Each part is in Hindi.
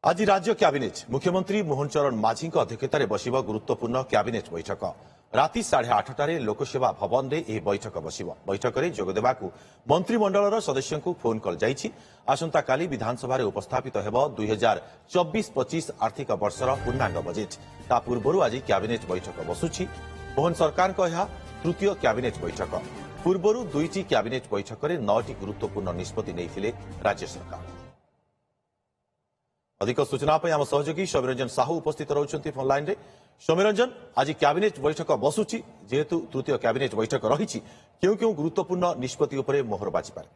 आज राज्य कैबिनेट मुख्यमंत्री मोहन चरण माझी अध्यक्षतार बस गुरुत्वपूर्ण कैबिनेट बैठक राति 8:30 लोकसेवा भवन में यह बैठक बस बैठक में जोगदेवा मंत्रिमंडल सदस्यों को फोन कल जाइछि। आसंता काली विधानसभा उपस्थापित हेब 2024-25 आर्थिक वर्षर पूर्णांग बजेट। ता पूर्व आज कैबिनेट बैठक बसुछि। मोहन सरकार तृतीय कैबिनेट बैठक पूर्व दुईटी कैबिनेट बैठक में 9टी गुरुत्वपूर्ण निष्पत्ति नहीं राज्य सरकार। अधिक सूचना आम सहयोगी सौम्यरंजन साहू उपस्थित रहउछन्ति फोन लाइन रे। सौम्यरंजन, आज कैबिनेट बैठक बसुछि, जेहेतु तृतीय कैबिनेट बैठक रही क्यों गुरुत्वपूर्ण निष्पत्ति उपरे मोहर बाजी पारे?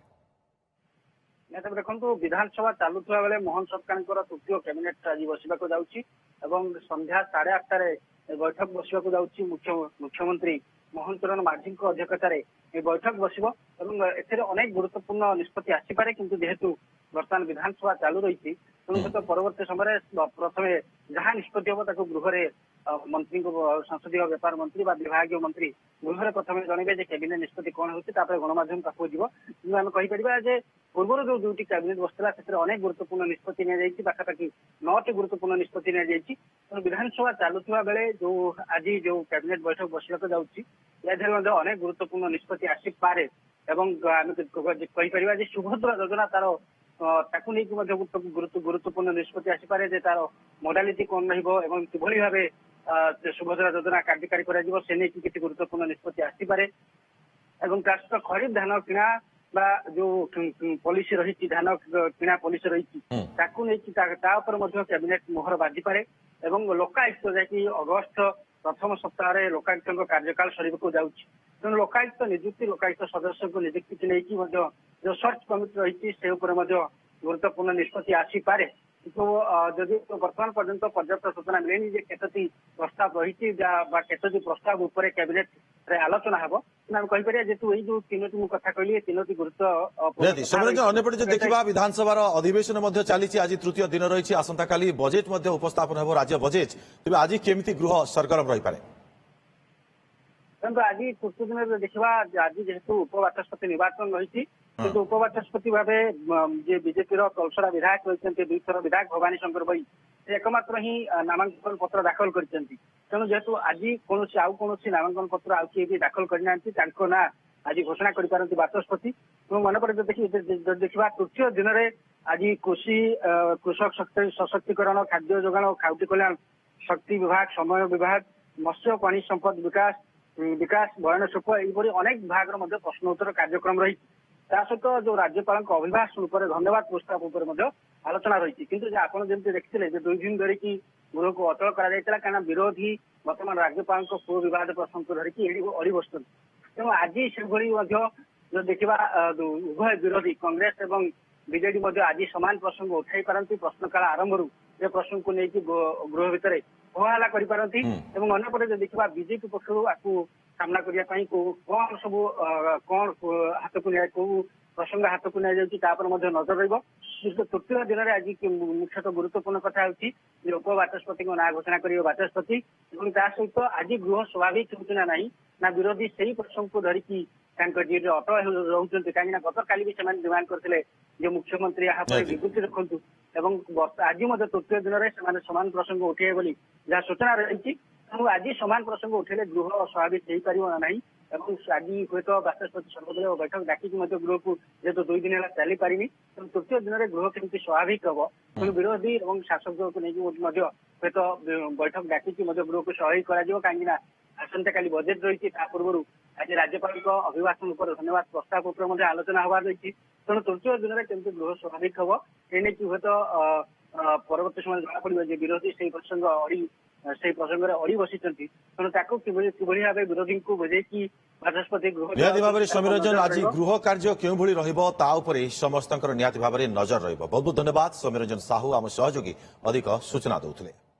देखो विधानसभा चालुवा बेले मोहन सरकार तृतीय कैबिनेट आज बसवाक जाउछि एवं संध्या 8:30 बैठक बसवाक जाउछि। मुख्यमंत्री मोहन चरण माझी अध्यक्षतार बैठक बसब और अनेक गुरुत्वपूर्ण निष्पत्ति आसीपे किंतु जेहेतु बर्तमान विधानसभा चालू रही तेणु परवर्ती समय प्रथम जहां निष्पत्ति हम गृह मंत्री को संसदीय व्यापार मंत्री विभाग मंत्री गृह प्रथम जनइबे कैबिनेट निष्पत्ति कौन होती गणमाध्यम पाखु जीव कि आम कहीपर पूर्व जो दुईटी कैबिनेट बसला से अनेक गुरुत्वपूर्ण निष्पत्ति पाखापाखि 9टी गुरुत्वपूर्ण निष्पत्ति तेणु विधानसभा चालुवा बेले जो आज जो कैबिनेट बैठक बसवाक जाऊँगी या अनेक गुरुत्वपूर्ण निष्पत्ति आसीपे एवं आम कहीपर सुभद्रा योजना तार ताकू नहीं गुरुत्वपूर्ण निष्पत्ति आसीपे तार मोडालिटी कौन रही भाव सुभद्रा योजना कार्यकारी कर गुरुत्वपूर्ण निष्पत्ति आसीपे खरीफ धान किणा जो पॉलिसी रही धान किणा पॉलिसी रही कैबिनेट मोहर बाजी पारे लोकायुक्त जैकि अगस्त प्रथम सप्ताह लोकायुक्त कार्यकाल सर जाऊँगी तेणु लोकायुक्त नियुक्ति लोकायुक्त सदस्य को नियुक्ति की लेकिन जो सर्च कमिटी रही से गुरुत्वपूर्ण निष्पत्ति आसीपे किंतु जदि बर्तमान पर्यंत पर्याप्त सूचना मिलेनी केतोटी प्रस्ताव रही केतोटी प्रस्ताव उपर कैबिनेट आलोचना हम आम कहीपर जेतु जो तीनोटी कथा कहली तीनोटी गुरुत्व अंपटे देखा विधानसभा अधिवेशन चली आज तृतीय दिन रही आसंता काली बजेट उपस्थापन हो राज्य बजेट तेज आज केमी गृह सरगरम रही पारे? आज तृतीय दिन देखा आज जेहेतु उपबाचस्पति निर्वाचन रही किंतु उपबाचस्पति भाव बीजेपी तलसरा विधायक रही 2 थर विधायक भवानी शंकर भाई से एकमात्र ही नामांकन पत्र दाखल कर तेणु जेहेतु आज कौन नामांकन पत्र आउ किए भी दाखल करना ना आज घोषणा कर बाचस्पति मन पर देखा तृतीय दिन में आज कृषि कृषक सशक्तिकरण खाद्य जोगाण और खाउटी कल्याण शक्ति विभाग समय विभाग मत्स्य पानी संपद विकास बयन शिल्प यहपरी अनेक विभाग प्रश्नोत्तर कार्यक्रम रही सहित जो राज्यपाल अभिभाषण उपर धन्यवाद प्रस्ताव उपर आलोचना रही किंतु आपड़ जमी देखते 2 दिन धरिकी गृह को अचल कर विरोधी बर्तमान राज्यपाल पु विवाद प्रसंग को धरिकी अड़ी बस तेणु आज से जो देखा उभय विरोधी कांग्रेस और बीजेडी आज सामान प्रसंग उठाई पारती प्रश्नकाल आरंभ ये प्रसंग को लेकिन गृह भितर होहल्ला करपारती अंपटे देखा बीजेपी पक्षर आपको सामना करने कौन सब कौन हाथ को प्रसंग हाथ को नजर तृतीय दिन में आज मुख्यतः गुरुत्वपूर्ण कथा होगी उपबाचस्पति ना घोषणा कर बाचस्पति सहित आज गृह स्वाभाविक होना ना विरोधी से प्रसंग को धरिकी अटल रोचे कहीं गत काली भी डिमांड करते मुख्यमंत्री यहाँ विवृत्ति रखु आज तृतीय दिन में समान प्रसंग उठे जहाँ सूचना रही तेणु आज समान प्रसंग उठे गृह स्वाभाविक हो पार ना आज हूँ बाचस्पति सर्वदलीय बैठक डाकिकी गृह को जेहेतु 2 दिन है चली पारिनी तेणु तृतीय दिन में गृह केमती स्वाभाविक हम तेणु विरोधी और शासक को लेकिन हूँ बैठक डाकिकी गृह को सहयोग कहीं आसंता काली बजेट रही पूर्व आज राज्यपाल अभिभाषण पर धन्यवाद प्रस्ताव उपर आलोचना हबार रही तेणु तृतीय दिन में केमती गृह स्वाभाविक हम ये हूँ परवर्ती समय जना पड़े विरोधी से प्रसंग अड़ी बसी तेणु भाव विरोधी को बुझे बाचस्पति गृह सौम्यरंजन आज गृह कार्य क्यों समस्त निहाती भाव नजर रहा। बहुत बहुत धन्यवाद सौम्यरंजन साहू आम सहयोगी अधिक सूचना देते।